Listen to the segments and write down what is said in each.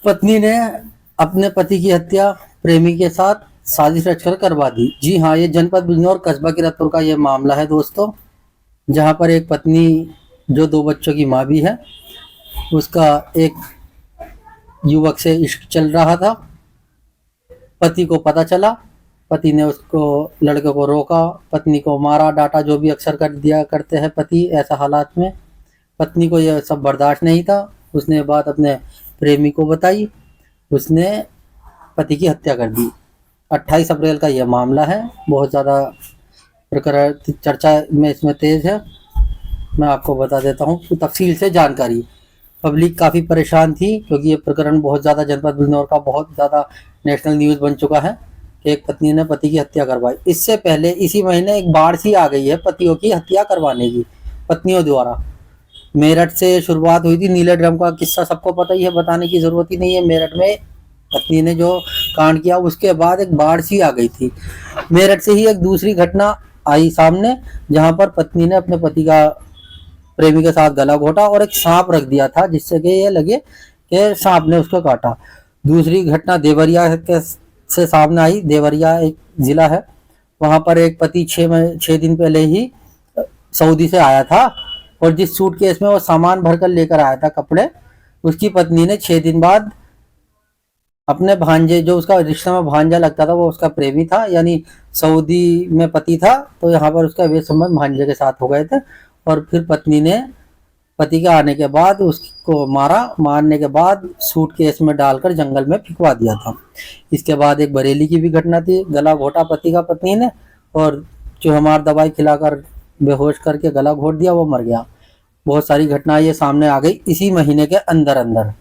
पत्नी ने अपने पति की हत्या प्रेमी के साथ साजिश रचकर करवा दी। जी हाँ, ये जनपद बिजनौर कस्बा किरतपुर का ये मामला है दोस्तों, जहाँ पर एक पत्नी जो 2 बच्चों की माँ भी है, उसका एक युवक से इश्क चल रहा था। पति को पता चला, पति ने उसको लड़के को रोका, पत्नी को मारा, डांटा, जो भी अक्सर कर दिया करते हैं पति ऐसा हालात में। पत्नी को यह सब बर्दाश्त नहीं था, उसने ये बात अपने प्रेमी को बताई, उसने पति की हत्या कर दी। 28 अप्रैल का यह मामला है, बहुत ज़्यादा प्रकरण चर्चा में इसमें तेज है। मैं आपको बता देता हूँ तो तफसील से जानकारी। पब्लिक काफ़ी परेशान थी क्योंकि ये प्रकरण बहुत ज़्यादा जनपद बिजनौर का बहुत ज़्यादा नेशनल न्यूज़ बन चुका है कि एक पत्नी ने पति की हत्या करवाई। इससे पहले इसी महीने एक बाढ़ सी आ गई है पतियों की हत्या करवाने की, पत्नियों द्वारा। मेरठ से शुरुआत हुई थी, नीले ड्रम का किस्सा सबको पता ही है, बताने की ज़रूरत ही नहीं है। मेरठ में पत्नी ने जो कांड किया उसके बाद एक बाढ़ सी आ गई थी। मेरठ से ही एक दूसरी घटना आई सामने, जहां पर पत्नी ने अपने पति का प्रेमी के साथ गला घोटा और एक सांप रख दिया था, जिससे कि ये लगे कि सांप ने उसको काटा। दूसरी घटना देवरिया के से सामने आई। देवरिया एक जिला है, वहां पर एक पति 6 दिन पहले ही सऊदी से आया था और जिस सूटकेस में वो सामान भरकर लेकर आया था कपड़े, उसकी पत्नी ने 6 दिन बाद अपने भांजे, जो उसका रिश्ता में भांजा लगता था, वो उसका प्रेमी था, यानी सऊदी में पति था, तो यहाँ पर उसका वे संबंध भांजे के साथ हो गए थे। और फिर पत्नी ने पति के आने के बाद उसको मारा, मारने के बाद सूटकेस में डालकर जंगल में फिकवा दिया था। इसके बाद एक बरेली की भी घटना थी, गला घोटा पति का पत्नी ने और चूहमार दवाई खिलाकर बेहोश करके गला घोट दिया, वो मर गया। बहुत सारी घटनाएं ये सामने आ गई इसी महीने के अंदर अंदर,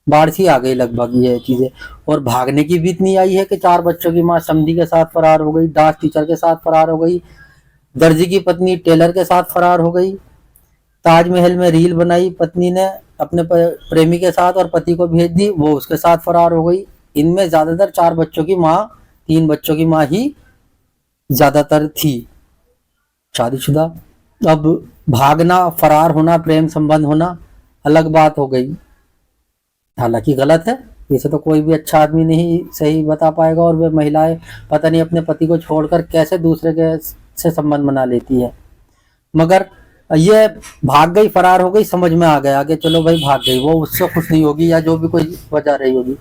बाढ़ सी आ गई लगभग ये चीजें। और भागने की भी इतनी आई है कि 4 बच्चों की माँ समधी के साथ फरार हो गई, डांस टीचर के साथ फरार हो गई, दर्जी की पत्नी टेलर के साथ फरार हो गई, ताजमहल में रील बनाई पत्नी ने अपने प्रेमी के साथ और पति को भेज दी, वो उसके साथ फरार हो गई। इनमें ज्यादातर 4 बच्चों की माँ, 3 बच्चों की माँ ही ज्यादातर थी शादीशुदा। अब भागना, फरार होना, प्रेम संबंध होना अलग बात हो गई, हालांकि गलत है। इसे तो कोई भी अच्छा आदमी नहीं सही बता पाएगा। और वे महिलाएं पता नहीं अपने पति को छोड़कर कैसे दूसरे के से संबंध बना लेती है। मगर ये भाग गई, फरार हो गई, समझ में आ गया कि चलो भाई भाग गई, वो उससे खुश नहीं होगी या जो भी कोई वजह रही होगी।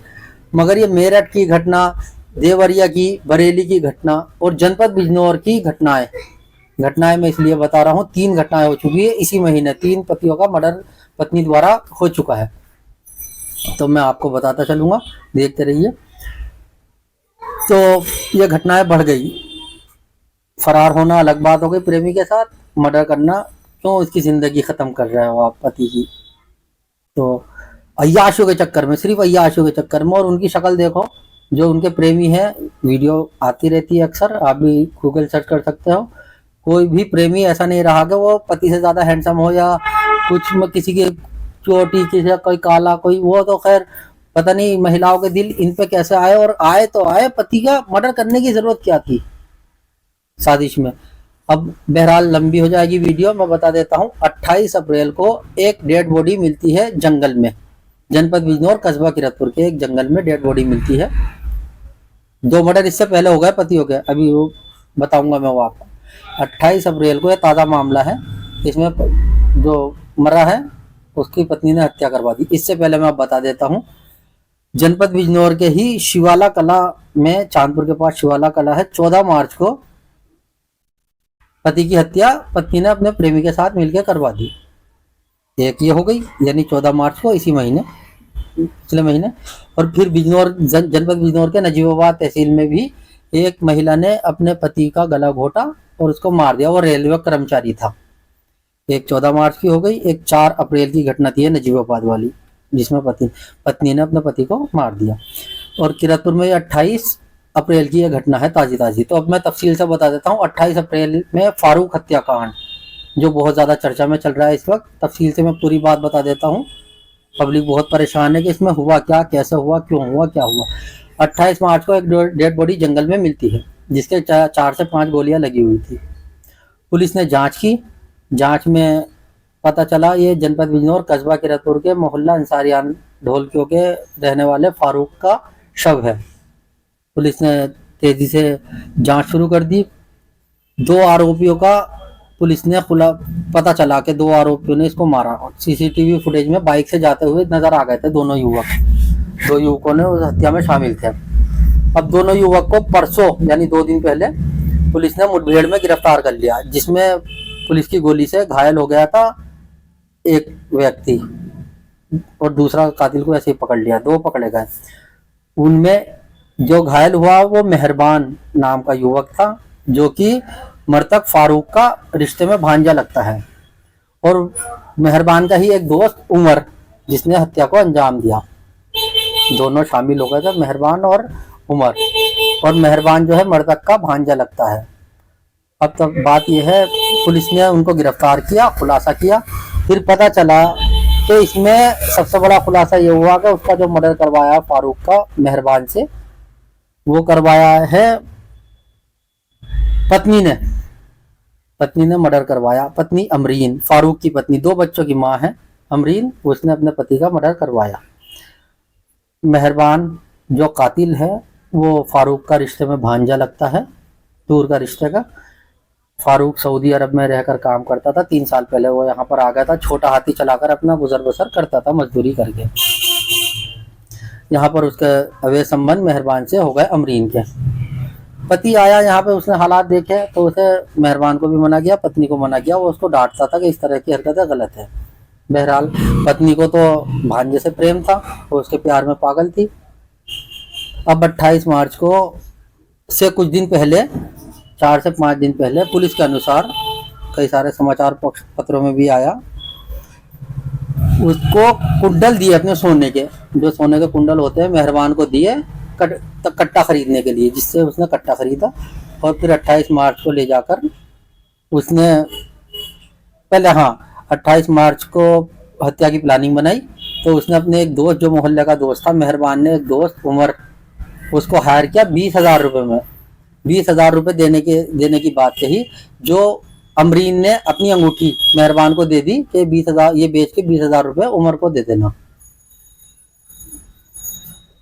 मगर ये मेरठ की घटना, देवरिया की, बरेली की घटना और जनपद बिजनौर की घटनाएं मैं इसलिए बता रहा हूँ, 3 घटनाएं हो चुकी है इसी महीने, 3 पतियों का मर्डर पत्नी द्वारा हो चुका है। तो मैं आपको बताता चलूंगा, देखते रहिए। तो ये घटनाएं बढ़ गई, फरार होना अलग बात हो गई प्रेमी के साथ, मर्डर करना, क्यों उसकी जिंदगी खत्म कर रहे हो आप पति की। तो अय्याशों के चक्कर में, सिर्फ अय्याशों के चक्कर में। और उनकी शक्ल देखो, जो उनके प्रेमी है, वीडियो आती रहती है अक्सर, आप भी गूगल सर्च कर सकते हो। कोई भी प्रेमी ऐसा नहीं रहा कि वो पति से ज्यादा हैंडसम हो या कुछ में किसी की चोटी, किसी का कोई काला, कोई वो, तो खैर पता नहीं महिलाओं के दिल इन पे कैसे आए। और आए तो आए, पति का मर्डर करने की जरूरत क्या थी साजिश में। अब बहरहाल लंबी हो जाएगी वीडियो, मैं बता देता हूँ। 28 अप्रैल को एक डेड बॉडी मिलती है जंगल में, जनपद बिजनौर कस्बा किरतपुर के एक जंगल में डेड बॉडी मिलती है। 2 मर्डर इससे पहले हो गए पतियों के, अभी वो बताऊंगा मैं वो आपको। 28 अप्रैल को यह ताज़ा मामला है, इसमें जो मरा है उसकी पत्नी ने हत्या करवा दी। इससे पहले मैं बता देता हूँ, जनपद बिजनौर के ही शिवाला कला में, चांदपुर के पास शिवाला कला है, 14 मार्च को पति की हत्या पत्नी ने अपने प्रेमी के साथ मिलकर करवा दी। एक ये हो गई, यानी 14 मार्च को इसी महीने, पिछले महीने। और फिर बिजनौर, जनपद बिजनौर के नजीबाबाद तहसील में भी एक महिला ने अपने पति का गला घोटा और उसको मार दिया, वो रेलवे कर्मचारी था। एक 14 मार्च की हो गई, एक 4 अप्रैल की घटना थी नजीबाबाद वाली, जिसमें पत्नी ने अपने पति को मार दिया। और किरतपुर में 28 अप्रैल की यह घटना है ताजी ताजी। तो अब मैं तफसील से बता देता हूँ। 28 अप्रैल में फारूक हत्याकांड, जो बहुत ज़्यादा चर्चा में चल रहा है इस वक्त, तफसील से मैं पूरी बात बता देता हूँ। पब्लिक बहुत परेशान है कि इसमें हुआ क्या, कैसे हुआ, क्यों हुआ, क्या हुआ। 28 मार्च को एक डेड बॉडी जंगल में मिलती है, जिसके 4 से 5 गोलियां लगी हुई थी। पुलिस ने जांच की, जांच में पता चला ये जनपद बिजनौर कस्बा किरतपुर के मोहल्ला अंसारियान ढोलकियों के रहने वाले फारूक का शव है। पुलिस ने तेजी से जांच शुरू कर दी। दो आरोपियों का पुलिस ने खुला पता चला कि दो आरोपियों ने इसको मारा। सीसीटीवी फुटेज में बाइक से जाते हुए नजर आ गए थे दोनों युवक। दो युवकों ने उस हत्या में शामिल थे। अब दोनों युवक को परसों यानी 2 दिन पहले पुलिस ने मुठभेड़ में गिरफ्तार कर लिया, जिसमें पुलिस की गोली से घायल हो गया था एक व्यक्ति और दूसरा कातिल को ऐसे ही पकड़ लिया। 2 पकड़े गए। उनमें जो घायल हुआ वो मेहरबान नाम का युवक था, जो कि मृतक फारूक का रिश्ते में भांजा लगता है, और मेहरबान का ही एक दोस्त उमर, जिसने हत्या को अंजाम दिया। दोनों शामिल हो गए थे, मेहरबान और उमर, और मेहरबान जो है मृतक का भांजा लगता है। अब तक बात यह है, पुलिस ने उनको गिरफ्तार किया, खुलासा किया। फिर पता चला कि इसमें सबसे बड़ा खुलासा ये हुआ कि उसका जो मर्डर करवाया फारूक का मेहरबान से, वो करवाया है पत्नी ने मर्डर करवाया। पत्नी अमरीन, फारूक की पत्नी, 2 बच्चों की माँ है अमरीन, उसने अपने पति का मर्डर करवाया। मेहरबान जो कातिल है वो फारूक का रिश्ते में भांजा लगता है, दूर का रिश्ते का। फारूक सऊदी अरब में रहकर काम करता था। 3 साल पहले वो यहाँ पर आ गया था। छोटा हाथी चलाकर अपना गुजर बसर करता था, मजदूरी करके। यहाँ पर उसके अवैध संबंध मेहरबान से हो गए अमरीन के। पति आया यहाँ पे, उसने हालात देखे तो उसे मेहरबान को भी मना किया, पत्नी को मना किया। वो उसको डांटता था कि इस तरह की हरकतें गलत है। बहरहाल पत्नी को तो भांजे से प्रेम था, वो उसके प्यार में पागल थी। अब 28 मार्च को से कुछ दिन पहले, 4 से 5 दिन पहले, पुलिस के अनुसार, कई सारे समाचार पत्रों में भी आया, उसको कुंडल दिए अपने सोने के, जो सोने के कुंडल होते हैं, मेहरबान को दिए कट्टा खरीदने के लिए, जिससे उसने कट्टा खरीदा। और फिर 28 मार्च को ले जाकर उसने पहले 28 मार्च को हत्या की प्लानिंग बनाई। तो उसने अपने एक दोस्त, जो मोहल्ले का दोस्त था, मेहरबान ने एक दोस्त उमर, उसको हायर किया 20,000 रुपये में। 20,000 रुपये देने की बात कही, जो अमरीन ने अपनी अंगूठी मेहरबान को दे दी कि 20,000 ये बेच के 20,000 रुपये उमर को दे देना।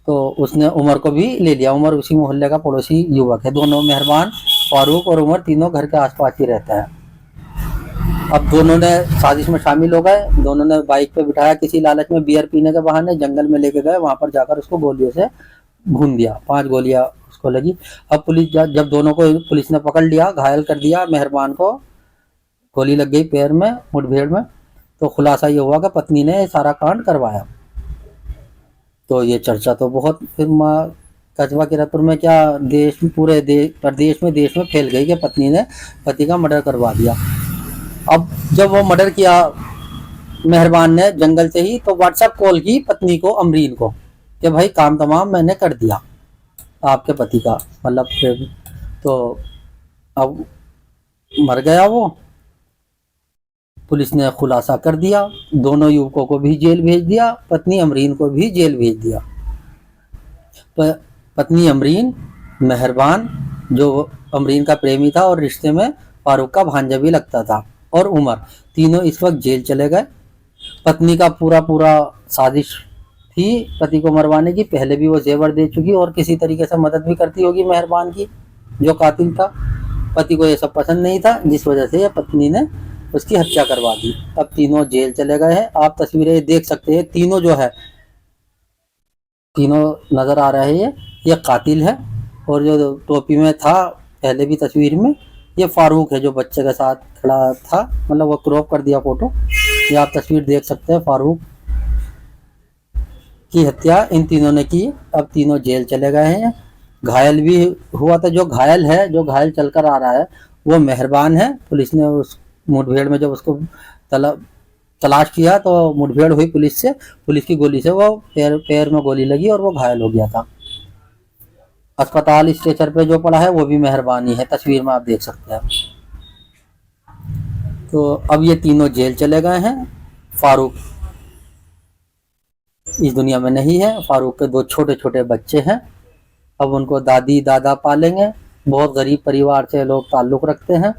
तो उसने उमर को भी ले लिया। उमर उसी मोहल्ले का पड़ोसी युवक है। दोनों, मेहरबान, फारूक और उमर, तीनों घर के आसपास ही रहते हैं। अब दोनों ने साजिश में शामिल हो गए। दोनों ने बाइक पे बिठाया, किसी लालच में बियर पीने के बहाने जंगल में लेके गए। वहां पर जाकर उसको गोलियों से भून दिया। 5 गोलियां उसको लगी। अब जब दोनों को पुलिस ने पकड़ लिया, घायल कर दिया, मेहरबान को गोली लग गई पैर में मुठभेड़ में, तो खुलासा ये हुआ कि पत्नी ने सारा कांड करवाया। तो ये चर्चा तो बहुत फिर कस्बा किरतपुर में, क्या पूरे प्रदेश में, देश में फैल गई कि पत्नी ने पति का मर्डर करवा दिया। अब जब वो मर्डर किया मेहरबान ने जंगल से ही, तो व्हाट्सएप कॉल की पत्नी को, अमरीन को, कि भाई काम तमाम मैंने कर दिया आपके पति का, मतलब फिर तो अब मर गया वो। पुलिस ने खुलासा कर दिया। दोनों युवकों को भी जेल भेज दिया, पत्नी अमरीन को भी जेल भेज दिया। पत्नी अमरीन, मेहरबान जो अमरीन का प्रेमी था और रिश्ते में फारूक का भांजा भी लगता था, और उमर, तीनों इस वक्त जेल चले गए। पत्नी का पूरा साजिश थी पति को मरवाने की। पहले भी वो जेवर दे चुकी और किसी तरीके से मदद भी करती होगी मेहरबान की, जो कातिल था। पति को ये सब पसंद नहीं था, जिस वजह से पत्नी ने उसकी हत्या करवा दी। अब तीनों जेल चले गए हैं। आप तस्वीरें देख सकते हैं। तीनों जो है, तीनों नजर आ रहे हैं, ये कातिल है। और जो टोपी में था पहले भी तस्वीर में, ये फारूक है, जो बच्चे के साथ खड़ा था, मतलब वो क्रॉप कर दिया फोटो। ये आप तस्वीर देख सकते हैं। फारूक की हत्या इन तीनों ने की। अब तीनों जेल चले गए हैं। घायल भी हुआ था। जो घायल चलकर आ रहा है वो मेहरबान है। पुलिस ने उस मुठभेड़ में जब उसको तलाश किया तो मुठभेड़ हुई पुलिस से। पुलिस की गोली से वो पैर में गोली लगी और वो घायल हो गया था। अस्पताल स्ट्रेचर पे जो पड़ा है वो भी मेहरबानी है, तस्वीर में आप देख सकते हैं। तो अब ये तीनों जेल चले गए हैं। फारूक इस दुनिया में नहीं है। फारूक के 2 छोटे छोटे बच्चे हैं। अब उनको दादी दादा पालेंगे। बहुत गरीब परिवार से लोग ताल्लुक रखते हैं।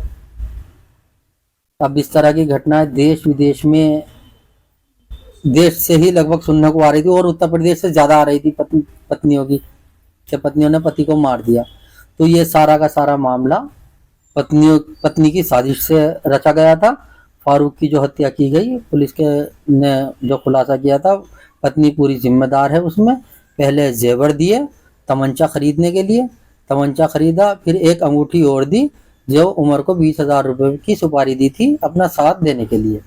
अब इस तरह की घटनाएं देश विदेश में, देश से ही लगभग सुनने को आ रही थी और उत्तर प्रदेश से ज्यादा आ रही थी पत्नियों की, कि पत्नियों ने पति को मार दिया। तो ये सारा का सारा मामला पत्नी की साजिश से रचा गया था। फारूक की जो हत्या की गई, पुलिस के ने जो खुलासा किया था, पत्नी पूरी जिम्मेदार है उसमें। पहले जेवर दिए तमंचा खरीदने के लिए, तमंचा खरीदा, फिर एक अंगूठी और दी जो उमर को 20,000 रुपये की सुपारी दी थी अपना साथ देने के लिए,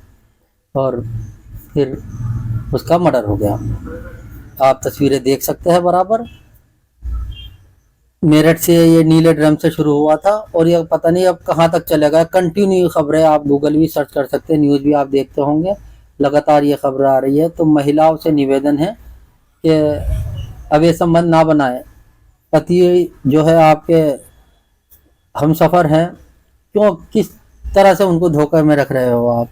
और फिर उसका मर्डर हो गया। आप तस्वीरें देख सकते हैं बराबर। मेरठ से ये नीले ड्रम से शुरू हुआ था और ये पता नहीं अब कहाँ तक चलेगा। कंटिन्यू खबरें, आप गूगल भी सर्च कर सकते हैं, न्यूज़ भी आप देखते होंगे, लगातार ये खबर आ रही है। तो महिलाओं से निवेदन है कि अब ये संबंध ना बनाए। पति जो है आपके हम सफ़र हैं, क्यों किस तरह से उनको धोखे में रख रहे हो आप।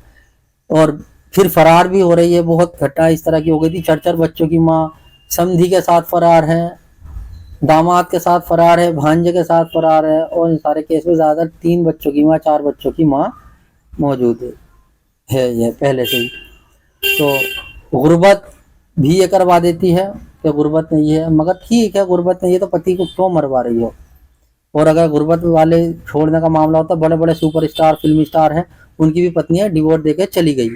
और फिर फरार भी हो रही है, बहुत घटना इस तरह की हो गई थी। 4 बच्चों की माँ समधी के साथ फरार है, दामाद के साथ फरार है, भांजे के साथ फरार है, और इन सारे केस में ज़्यादा 3 बच्चों की माँ, 4 बच्चों की माँ मौजूद है ये पहले से ही। तो गुर्बत भी ये करवा देती है कि गुर्बत नहीं है, मगर ठीक है, गुर्बत नहीं है तो पति को क्यों मरवा रही हो। और अगर गुर्बत वाले छोड़ने का मामला होता, बड़े बड़े सुपर स्टार, फिल्मी स्टार हैं, उनकी भी पत्नियां डिवोर्स देके चली गई।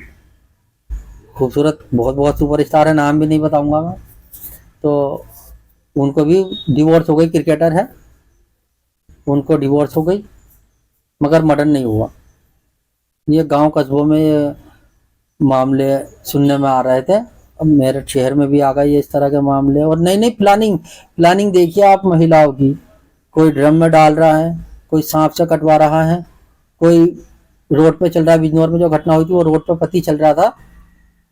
खूबसूरत बहुत बहुत सुपर स्टार है, नाम भी नहीं बताऊंगा मैं, तो उनको भी डिवोर्स हो गई। क्रिकेटर है, उनको डिवोर्स हो गई, मगर मर्डर नहीं हुआ। ये गांव कस्बों में ये मामले सुनने में आ रहे थे। अब मेरठ शहर में भी आ गए ये इस तरह के मामले। और नई नई प्लानिंग देखिए आप महिलाओं की। कोई ड्रम में डाल रहा है, कोई सांप से कटवा रहा है, कोई रोड पे चल रहा है। बिजनौर में जो घटना हुई थी, वो रोड पे पति चल रहा था,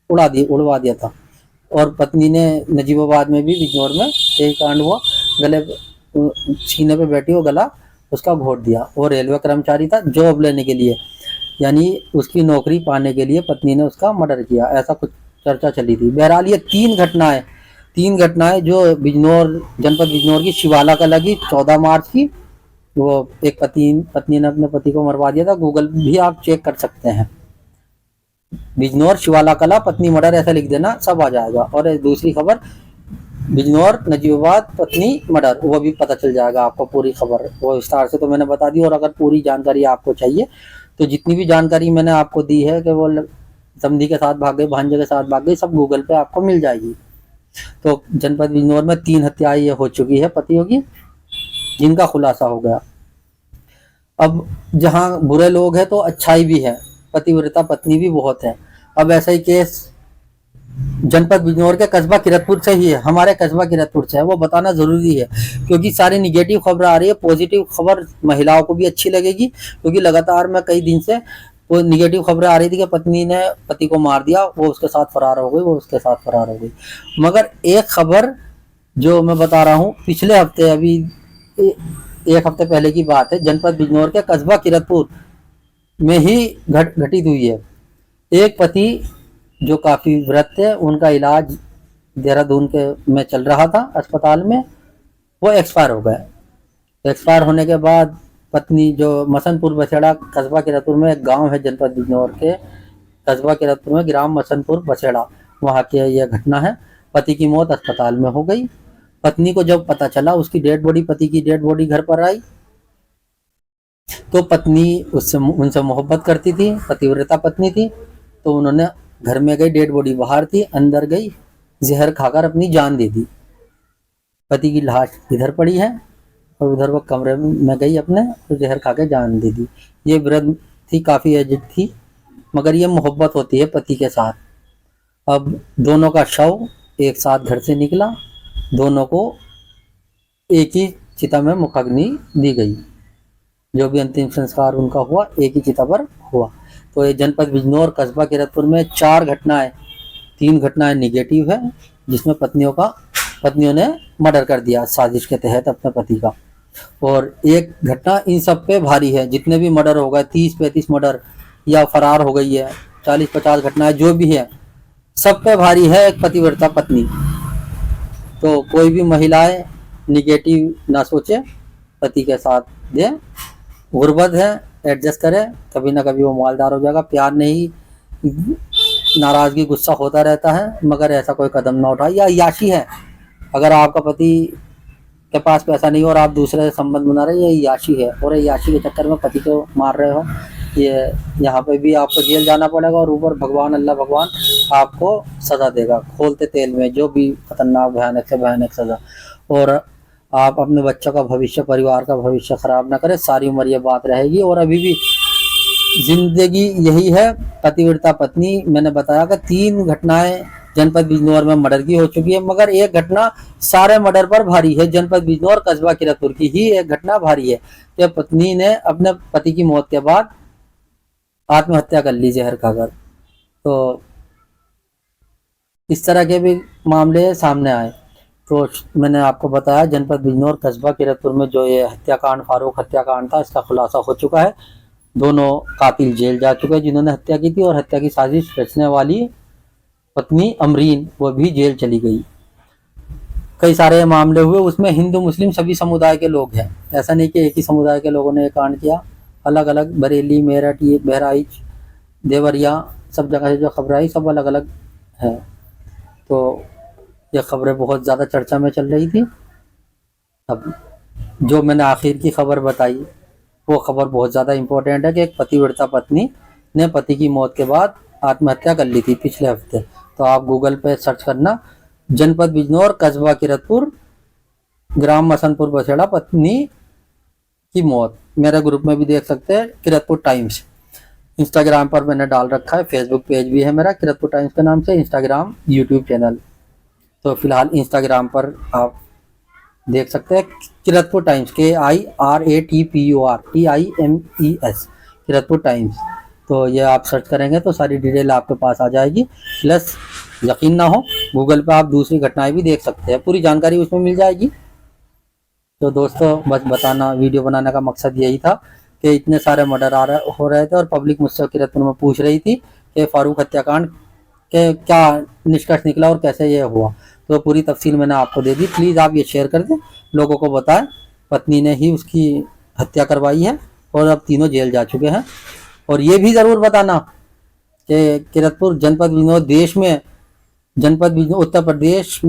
उड़वा दिया था। और पत्नी ने नजीबाबाद में भी, बिजनौर में यही कांड हुआ, गले सीने पे बैठी, वो गला उसका घोट दिया। वो रेलवे कर्मचारी था, जॉब लेने के लिए, यानी उसकी नौकरी पाने के लिए पत्नी ने उसका मर्डर किया, ऐसा कुछ चर्चा चली थी। बहरहाल ये 3 घटनाएं जो बिजनौर, जनपद बिजनौर की शिवाला कला की 14 मार्च की, वो एक पत्नी ने अपने पति को मरवा दिया था। गूगल भी आप चेक कर सकते हैं, बिजनौर शिवाला कला पत्नी मर्डर ऐसा लिख देना, सब आ जाएगा। और दूसरी खबर बिजनौर नजीबाबाद पत्नी मर्डर, वो भी पता चल जाएगा आपको पूरी खबर। वो विस्तार से तो मैंने बता दी। और अगर पूरी जानकारी आपको चाहिए तो जितनी भी जानकारी मैंने आपको दी है कि वो समधी के साथ भाग गई, भांजे के साथ भाग गई, सब गूगल पे आपको मिल जाएगी। तो जनपद बिजनौर में 3 हत्याएं ये हो चुकी है पतियों की, जिनका खुलासा हो गया। अब जहां बुरे लोग हैं तो अच्छाई भी है, पतिव्रता पत्नी भी बहुत है। अब ऐसा ही केस जनपद बिजनौर के कस्बा किरतपुर से ही है, हमारे कस्बा किरतपुर से है। वो बताना जरूरी है क्योंकि सारी निगेटिव खबर आ रही है। पॉजिटिव खबर महिलाओं को भी अच्छी लगेगी, क्योंकि लगातार मैं कई दिन से वो निगेटिव खबरें आ रही थी कि पत्नी ने पति को मार दिया, वो उसके साथ फरार हो गई, वो उसके साथ फरार हो गई। मगर एक खबर जो मैं बता रहा हूँ, पिछले हफ्ते, अभी 1 हफ्ते पहले की बात है, जनपद बिजनौर के कस्बा किरतपुर में ही घटित हुई है। एक पति जो काफी वृद्ध थे, उनका इलाज देहरादून के में चल रहा था अस्पताल में, वो एक्सपायर हो गए। एक्सपायर होने के बाद पत्नी जो मसनपुर बसेड़ा, कस्बा किरतपुर में एक गांव है जनपद बिजनौर के, कस्बा किरतपुर में ग्राम मसनपुर बसेड़ा, वहां की यह घटना है। पति की मौत अस्पताल में हो गई। पत्नी को जब पता चला, उसकी डेड बॉडी, पति की डेड बॉडी घर पर आई, तो पत्नी उनसे मोहब्बत करती थी, पतिव्रता पत्नी थी, तो उन्होंने घर में गई, डेड बॉडी बाहर थी, अंदर गई, जहर खाकर अपनी जान दे दी। पति की लाश इधर पड़ी है और उधर वो कमरे में गई अपने, तो जहर खा के जान दे दी। ये वृद्ध थी, काफ़ी एजड थी, मगर ये मोहब्बत होती है पति के साथ। अब दोनों का शव एक साथ घर से निकला, दोनों को एक ही चिता में मुखाग्नि दी गई। जो भी अंतिम संस्कार उनका हुआ एक ही चिता पर हुआ। तो ये जनपद बिजनौर कस्बा किरतपुर में 4 घटनाएं, 3 घटनाएं निगेटिव है, जिसमें पत्नियों ने मर्डर कर दिया साजिश के तहत अपने पति का। और एक घटना इन सब पे भारी है, जितने भी मर्डर हो गए, 30-35 मर्डर या फरार हो गई है, 40-50 घटनाएं जो भी है, सब पे भारी है एक पतिव्रता पत्नी। तो कोई भी महिलाएं निगेटिव ना सोचे, पति के साथ दे। गुर्बत है, एडजस्ट करें, कभी ना कभी वो मालदार हो जाएगा। प्यार नहीं, नाराजगी गुस्सा होता रहता है, मगर ऐसा कोई कदम ना उठाए। या याशी है, अगर आपका पति के पास पैसा नहीं हो और आप दूसरे से संबंध बना रहे हैं, ये याशी है, और ये याशी के चक्कर में पति को मार रहे हो, ये यहाँ पे भी आपको जेल जाना पड़ेगा, और ऊपर भगवान अल्लाह भगवान आपको सजा देगा खोलते तेल में, जो भी खतरनाक भयानक से भयानक सजा। और आप अपने बच्चों का भविष्य, परिवार का भविष्य खराब ना करें, सारी उम्र ये बात रहेगी। और अभी भी जिंदगी यही है। पतिव्रता पत्नी, मैंने बताया कि 3 घटनाएं जनपद बिजनौर में मर्डर की हो चुकी है, मगर एक घटना सारे मर्डर पर भारी है। जनपद बिजनौर कस्बा किरतपुर की ही एक घटना भारी है कि पत्नी ने अपने पति की मौत के बाद आत्महत्या कर ली जहर खाकर। तो इस तरह के भी मामले सामने आए। तो मैंने आपको बताया जनपद बिजनौर कस्बा किरतपुर में जो ये हत्याकांड, फारूक हत्याकांड था, इसका खुलासा हो चुका है। दोनों कातिल जेल जा चुके हैं जिन्होंने हत्या की थी, और हत्या की साजिश रचने वाली पत्नी अमरीन वो भी जेल चली गई। कई सारे मामले हुए, उसमें हिंदू मुस्लिम सभी समुदाय के लोग हैं। ऐसा नहीं कि एक ही समुदाय के लोगों ने ये कांड किया, अलग अलग बरेली, मेरठ, ये बहराइच, देवरिया, सब जगह से जो खबर आई सब अलग अलग है। तो ये खबरें बहुत ज़्यादा चर्चा में चल रही थी। अब जो मैंने आखिर की खबर बताई वो खबर बहुत ज़्यादा इम्पोर्टेंट है कि एक पतिव्रता पत्नी ने पति की मौत के बाद आत्महत्या कर ली थी पिछले हफ्ते। तो आप गूगल पे सर्च करना जनपद बिजनौर कस्बा किरतपुर ग्राम मसनपुर बसेड़ा पत्नी की मौत। मेरे ग्रुप में भी देख सकते हैं, किरतपुर टाइम्स। इंस्टाग्राम पर मैंने डाल रखा है, फेसबुक पेज भी है मेरा किरतपुर टाइम्स के नाम से, इंस्टाग्राम, यूट्यूब चैनल। तो फिलहाल इंस्टाग्राम पर आप देख सकते हैं Kiratpur times, KIRATPUR Kiratpur times. तो ये आप सर्च करेंगे तो सारी डिटेल आपके पास आ जाएगी। प्लस यकीन ना हो, गूगल पे आप दूसरी घटनाएं भी देख सकते हैं, पूरी जानकारी उसमें मिल जाएगी। तो दोस्तों बस बताना, वीडियो बनाने का मकसद यही था कि इतने सारे मर्डर हो रहे थे और पब्लिक मुझसे किरतपुर में पूछ रही थी कि फारूक हत्याकांड के क्या निष्कर्ष निकला और कैसे ये हुआ। तो पूरी तफसील मैंने आपको दे दी। प्लीज़ आप ये शेयर कर दें, लोगों को बताएं। पत्नी ने ही उसकी हत्या करवाई है और अब तीनों जेल जा चुके हैं। और ये भी ज़रूर बताना कि किरतपुर जनपद बिजनौर देश में, जनपद बिजनौर उत्तर प्रदेश,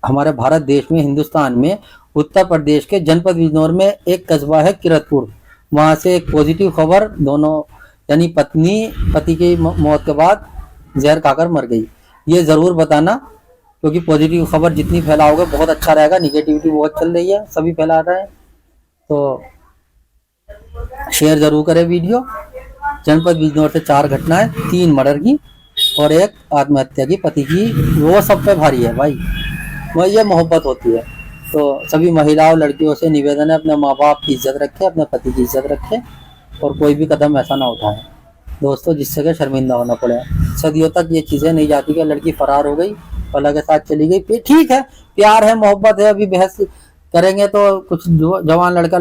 हमारे भारत देश में, हिंदुस्तान में उत्तर प्रदेश के जनपद बिजनौर में एक कस्बा है किरतपुर। वहाँ से एक पॉजिटिव खबर, दोनों यानी पत्नी पति की मौत के बाद जहर खाकर मर गई। ये ज़रूर बताना, क्योंकि पॉजिटिव खबर जितनी फैलाओगे बहुत अच्छा रहेगा। निगेटिविटी बहुत चल रही है, सभी फैला रहे हैं। तो शेयर ज़रूर करें वीडियो। जनपद बिजनौर से 4 घटनाएं, 3 मर्डर की और 1 आत्महत्या की पति की, वो सब पे भारी है भाई। वही ये मोहब्बत होती है। तो सभी महिलाओं, लड़कियों से निवेदन है, अपने माँ बाप की इज्जत रखें, अपने पति की इज्जत रखें, और कोई भी कदम ऐसा ना उठाएं दोस्तों जिससे कि शर्मिंदा होना पड़े। सदियों तक ये चीज़ें नहीं जाती कि लड़की फरार हो गई, फला के साथ चली गई। ठीक है, प्यार है, मोहब्बत है, अभी बहस करेंगे तो कुछ जवान लड़का